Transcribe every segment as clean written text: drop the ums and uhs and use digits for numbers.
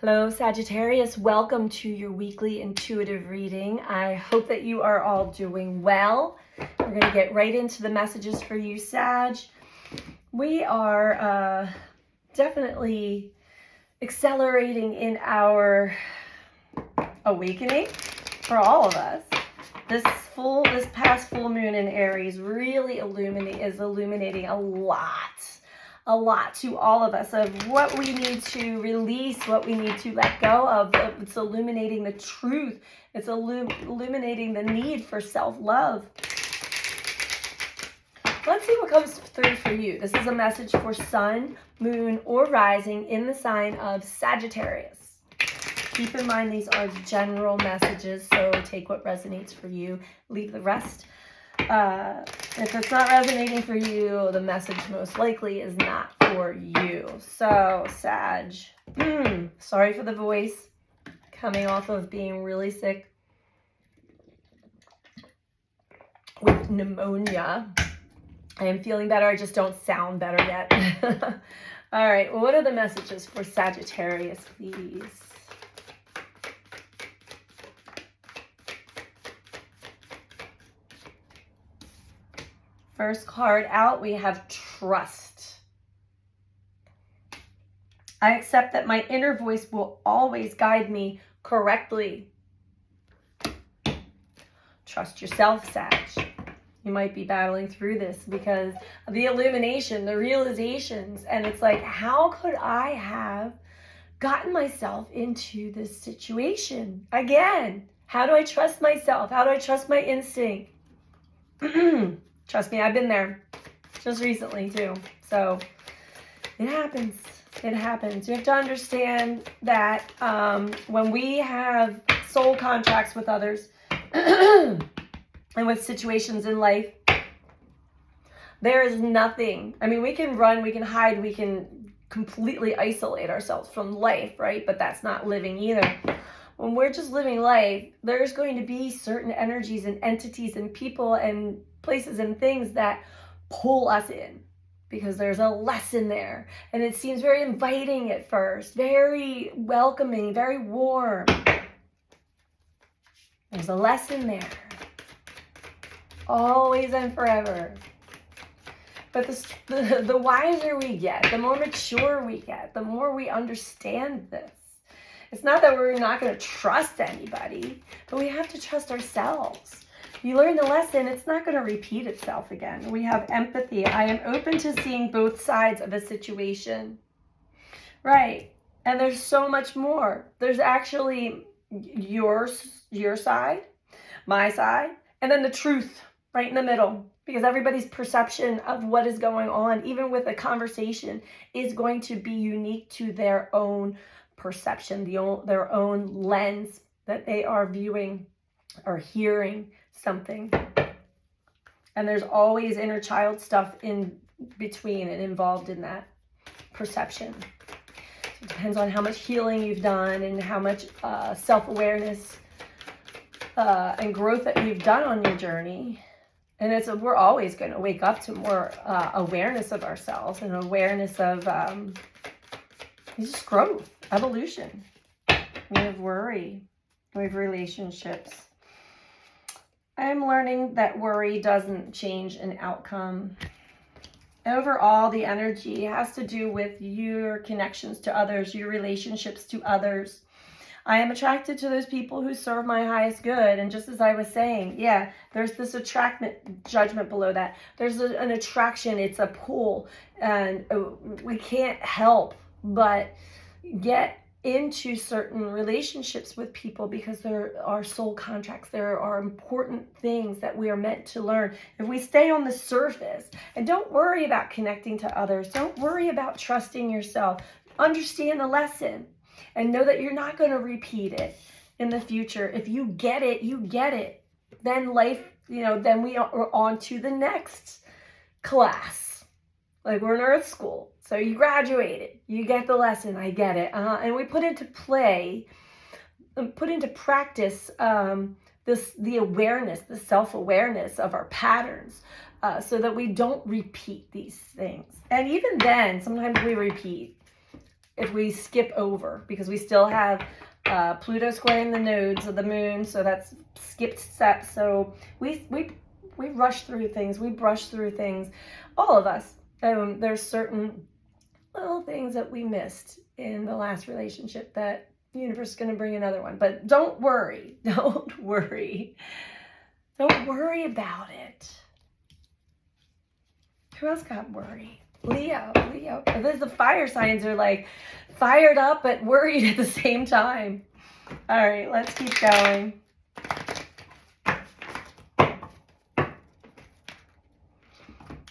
Hello, Sagittarius. Welcome to your weekly intuitive reading. I hope that you are all doing well. We're going to get right into the messages for you, Sag. We are definitely accelerating in our awakening for all of us. This past full moon in Aries really is illuminating a lot to all of us of what we need to release, what we need to let go of. It's illuminating the truth. It's illuminating the need for self-love. Let's see what comes through for you. This is a message for sun, moon, or rising in the sign of Sagittarius. Keep in mind these are general messages, so take what resonates for you, leave the rest. If it's not resonating for you, the message most likely is not for you. So, Sag, sorry for the voice, coming off of being really sick with pneumonia. I am feeling better, I just don't sound better yet. All right, well, what are the messages for Sagittarius, please? First card out, we have trust. I accept that my inner voice will always guide me correctly. Trust yourself, Sag. You might be battling through this because of the illumination, the realizations, and it's like, how could I have gotten myself into this situation again? How do I trust myself? How do I trust my instinct? Trust me, I've been there just recently too. So it happens. It happens. You have to understand that when we have soul contracts with others and with situations in life, there is nothing. I mean, we can run, we can hide, we can completely isolate ourselves from life, right? But that's not living either. When we're just living life, there's going to be certain energies and entities and people and places and things that pull us in because there's a lesson there. And it seems very inviting at first, very welcoming, very warm. There's a lesson there. Always and forever. But the wiser we get, the more mature we get, the more we understand this. It's not that we're not going to trust anybody, but we have to trust ourselves. You learn the lesson, it's not going to repeat itself again. We have empathy. I am open to seeing both sides of a situation. Right. And there's so much more. There's actually your side, my side, and then the truth right in the middle. Because everybody's perception of what is going on, even with a conversation, is going to be unique to their own perception, their own lens that they are viewing or hearing something. And there's always inner child stuff in between and involved in that perception. It depends on how much healing you've done and how much self-awareness and growth that you've done on your journey. And we're always going to wake up to more awareness of ourselves and awareness of just growth, evolution. We have worry. We have relationships. I'm learning that worry doesn't change an outcome. Overall, the energy has to do with your connections to others, your relationships to others. I am attracted to those people who serve my highest good. And just as I was saying, yeah, there's this judgment below that. There's an attraction. It's a pull. And we can't help but get into certain relationships with people because there are soul contracts. There are important things that we are meant to learn. If we stay on the surface and don't worry about connecting to others, don't worry about trusting yourself, understand the lesson and know that you're not going to repeat it in the future. If you get it, you get it. Then life, then we are on to the next class. Like we're in Earth School. So you graduated, you get the lesson, I get it. And we put into play, put into practice the awareness, the self-awareness of our patterns so that we don't repeat these things. And even then, sometimes we repeat. if we skip over, because we still have Pluto squaring the nodes of the moon, so that's skipped steps. So we rush through things, we brush through things, all of us. There's certain little things that we missed in the last relationship that the universe is going to bring another one. But don't worry, don't worry about it. Who else got worry? Leo. The fire signs are like fired up but worried at the same time. All right, let's keep going.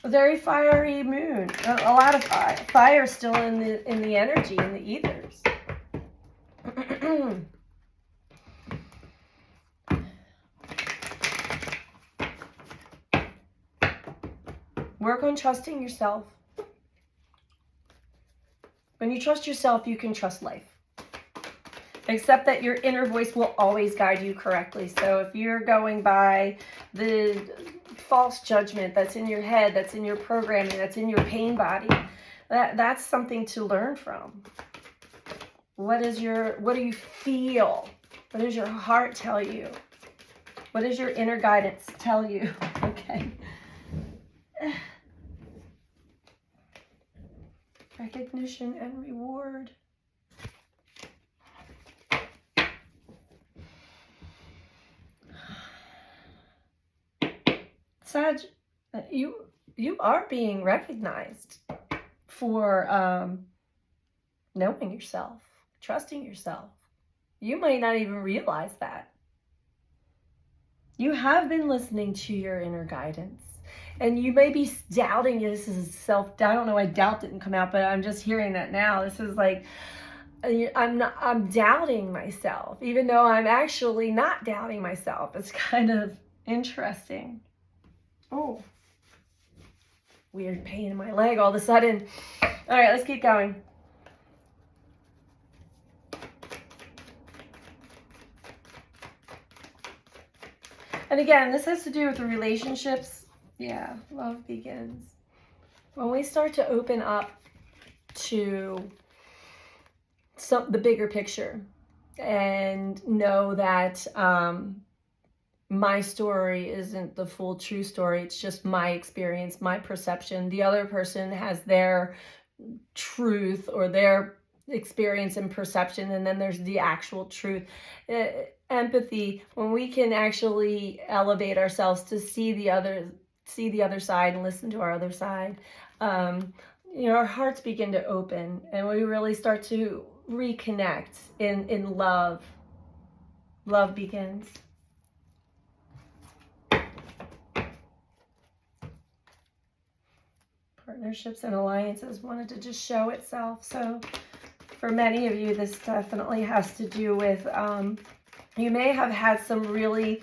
A very fiery moon. A lot of fire still in the energy, in the ethers. Work on trusting yourself. When you trust yourself, you can trust life. Accept that your inner voice will always guide you correctly. So if you're going by the false judgment that's in your head, that's in your programming, that's in your pain body, that's something to learn from. What do you feel? What does your heart tell you? What does your inner guidance tell you? Okay. Recognition and reward. Sag, you are being recognized for knowing yourself, trusting yourself. You might not even realize that. You have been listening to your inner guidance. And you may be doubting, this is self-doubt. I don't know why doubt didn't come out, but I'm just hearing that now. This is like, I'm doubting myself, even though I'm actually not doubting myself. It's kind of interesting. Oh, weird pain in my leg all of a sudden. All right, let's keep going. And again, this has to do with the relationships. Yeah, love begins. When we start to open up to the bigger picture and know that my story isn't the full true story, it's just my experience, my perception. The other person has their truth or their experience and perception, and then there's the actual truth. Empathy, when we can actually elevate ourselves to see the other side and listen to our other side, our hearts begin to open and we really start to reconnect in love. Love begins. Partnerships and alliances wanted to just show itself. So for many of you, this definitely has to do with, you may have had some really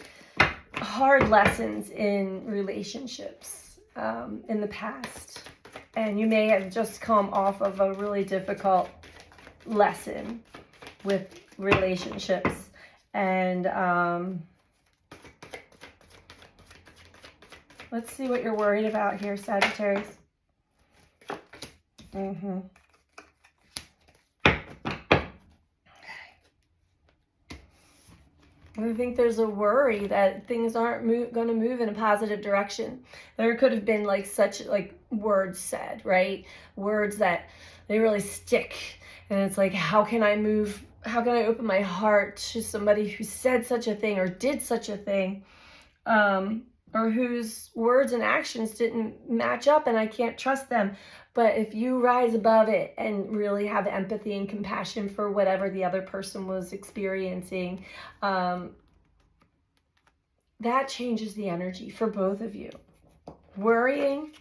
hard lessons in relationships in the past, and you may have just come off of a really difficult lesson with relationships, and let's see what you're worried about here, Sagittarius. I think there's a worry that things aren't going to move in a positive direction. There could have been such words said, right? Words that they really stick. And it's like, how can I open my heart to somebody who said such a thing or did such a thing, or whose words and actions didn't match up and I can't trust them. But if you rise above it and really have empathy and compassion for whatever the other person was experiencing, that changes the energy for both of you. Worrying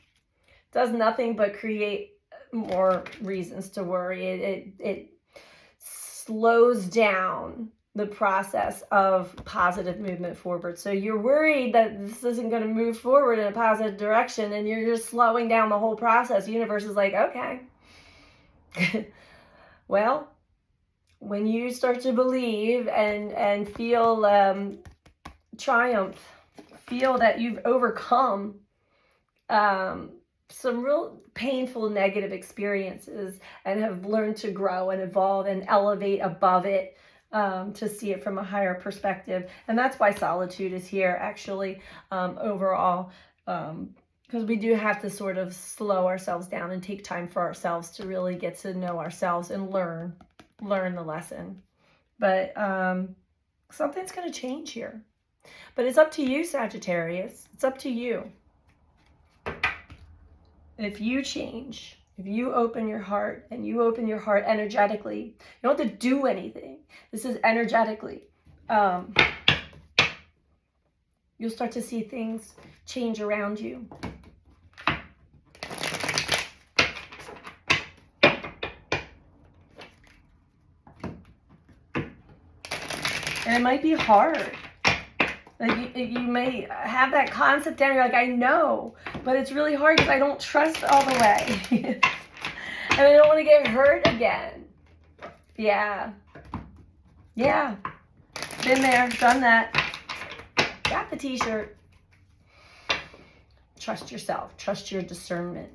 does nothing but create more reasons to worry. It slows down the process of positive movement forward. So you're worried that this isn't going to move forward in a positive direction, and you're just slowing down the whole process. The universe is like, okay. Well, when you start to believe and feel triumph, feel that you've overcome some real painful negative experiences and have learned to grow and evolve and elevate above it, to see it from a higher perspective. And that's why solitude is here, actually, overall, because we do have to sort of slow ourselves down and take time for ourselves to really get to know ourselves and learn the lesson. But something's going to change here. But it's up to you, Sagittarius. It's up to you. If you change, if you open your heart, and you open your heart energetically, you don't have to do anything. This is energetically. You'll start to see things change around you. And it might be hard. Like you may have that concept down, you're like, I know, but it's really hard because I don't trust all the way. And I don't want to get hurt again. Yeah. Yeah. Been there, done that. Got the t-shirt. Trust yourself. Trust your discernment.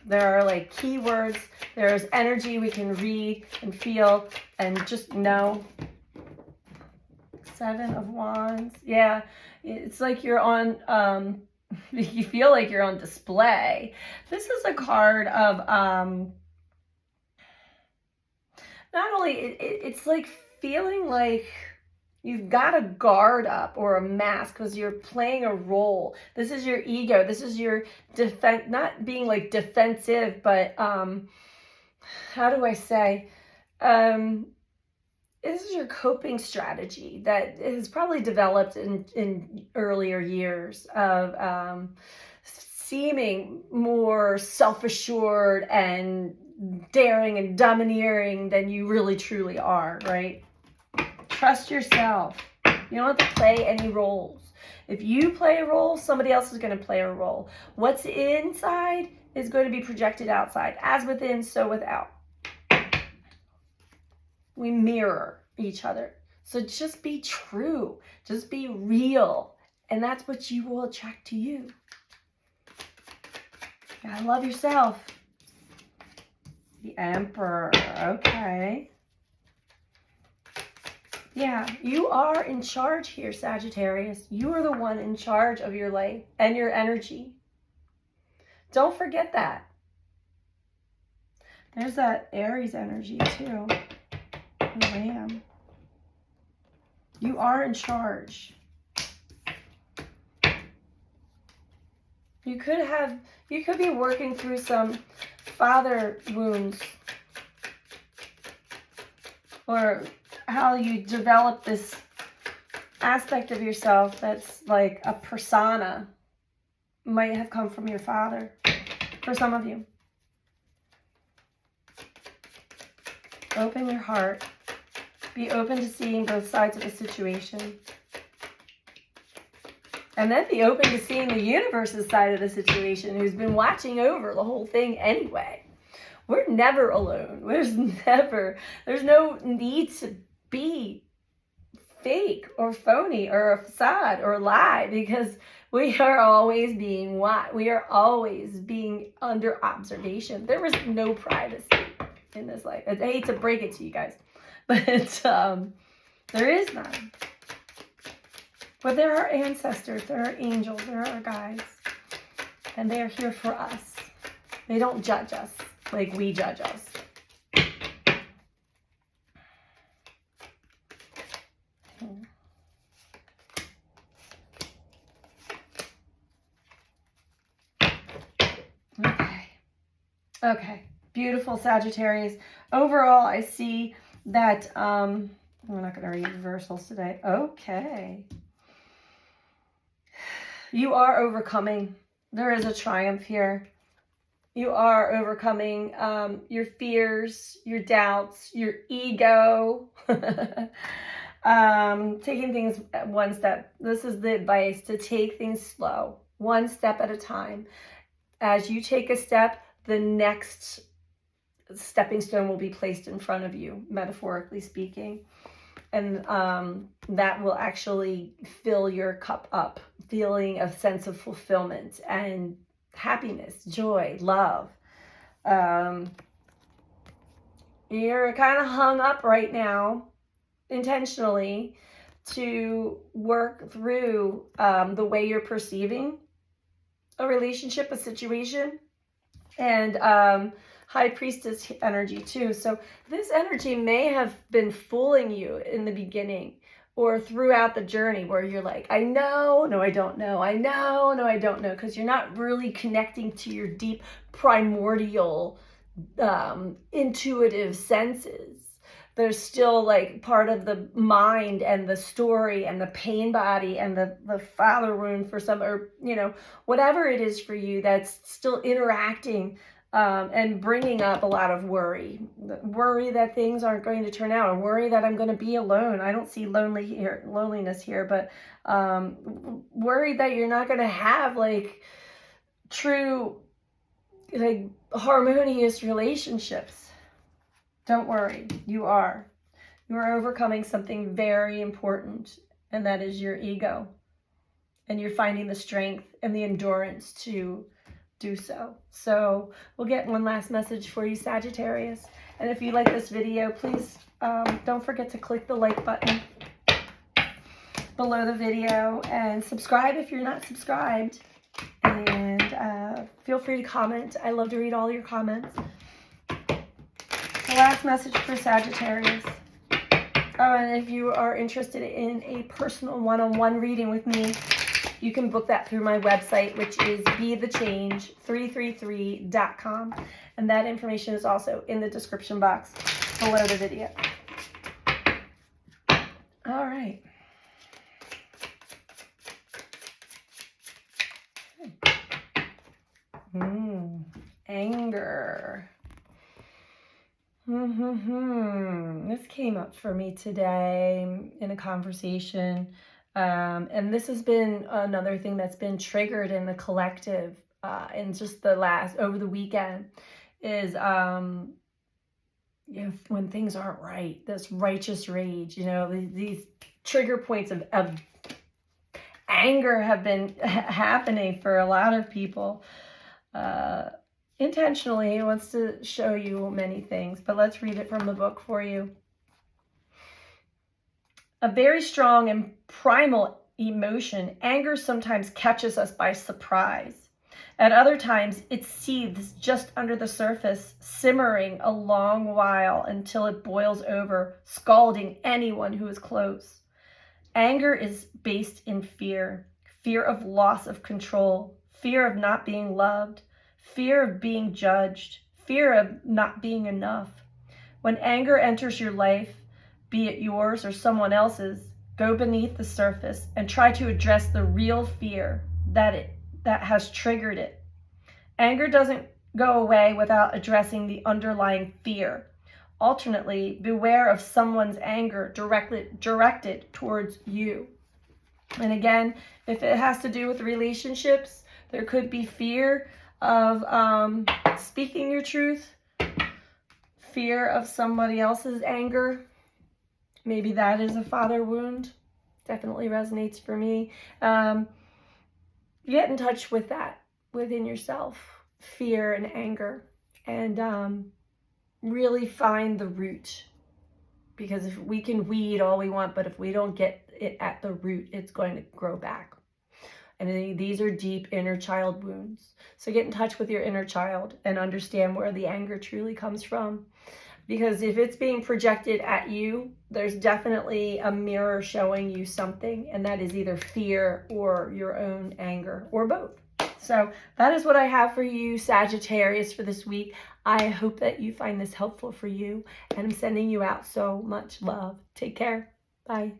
There are like keywords. There's energy we can read and feel and just know. 7 of Wands. Yeah, it's like you're on, you feel like you're on display. This is a card of, not only, it's like feeling like you've got a guard up or a mask because you're playing a role. This is your ego. This is your defense, not being like defensive, but, how do I say, this is your coping strategy that is probably developed in earlier years of seeming more self-assured and daring and domineering than you really truly are, right? Trust yourself. You don't have to play any roles. If you play a role, somebody else is going to play a role. What's inside is going to be projected outside. As within, so without. We mirror each other. So just be true. Just be real. And that's what you will attract to you. You gotta love yourself. The Emperor. Okay. Yeah, you are in charge here, Sagittarius. You are the one in charge of your life and your energy. Don't forget that. There's that Aries energy too. Lamb. You are in charge. You could be working through some father wounds, or how you develop this aspect of yourself that's like a persona might have come from your father for some of you. Open your heart. Be open to seeing both sides of the situation. And then be open to seeing the universe's side of the situation, who's been watching over the whole thing anyway. We're never alone. There's no need to be fake or phony or a facade or lie, because we are always being watched. We are always being under observation. There is no privacy in this life. I hate to break it to you guys, but there is none. But there are ancestors, there are angels, there are guides, and they are here for us. They don't judge us like we judge us. Okay, beautiful, Sagittarius. Overall, I see that, we're not going to read reversals today. Okay. You are overcoming. There is a triumph here. You are overcoming your fears, your doubts, your ego. Taking things one step. This is the advice, to take things slow, one step at a time. As you take a step, the next stepping stone will be placed in front of you, metaphorically speaking. And that will actually fill your cup up, feeling a sense of fulfillment and happiness, joy, love. You're kind of hung up right now intentionally to work through the way you're perceiving a relationship, a situation, and High Priestess energy too. So this energy may have been fooling you in the beginning or throughout the journey, where you're like, I know, no, I don't know. I know, no, I don't know. Because you're not really connecting to your deep primordial intuitive senses. There's still like part of the mind and the story and the pain body and the father wound for some, or, you know, whatever it is for you that's still interacting and bringing up a lot of worry that things aren't going to turn out, or worry that I'm going to be alone. I don't see loneliness here, but worried that you're not going to have like true, like harmonious relationships. Don't worry, you are overcoming something very important, and that is your ego, and you're finding the strength and the endurance to do so. So we'll get one last message for you, Sagittarius. And if you like this video, please don't forget to click the like button below the video and subscribe if you're not subscribed. And feel free to comment. I love to read all your comments. The last message for Sagittarius. Oh, and if you are interested in a personal one-on-one reading with me, you can book that through my website, which is BeTheChange333.com. And that information is also in the description box below the video. All right. Anger. This came up for me today in a conversation. And this has been another thing that's been triggered in the collective in just over the weekend is, when things aren't right, this righteous rage, these trigger points of anger have been happening for a lot of people. Intentionally, it wants to show you many things, but let's read it from the book for you. A very strong and primal emotion, anger sometimes catches us by surprise. At other times, it seethes just under the surface, simmering a long while until it boils over, scalding anyone who is close. Anger is based in fear of loss of control, fear of not being loved, fear of being judged, fear of not being enough. When anger enters your life, be it yours or someone else's, go beneath the surface and try to address the real fear that has triggered it. Anger doesn't go away without addressing the underlying fear. Alternately, beware of someone's anger directed towards you. And again, if it has to do with relationships, there could be fear of speaking your truth, fear of somebody else's anger. Maybe that is a father wound. Definitely resonates for me. Get in touch with that within yourself, fear and anger, and really find the root. Because if we can weed all we want, but if we don't get it at the root, it's going to grow back. And these are deep inner child wounds. So get in touch with your inner child and understand where the anger truly comes from. Because if it's being projected at you, there's definitely a mirror showing you something, and that is either fear or your own anger, or both. So that is what I have for you, Sagittarius, for this week. I hope that you find this helpful for you, and I'm sending you out so much love. Take care. Bye.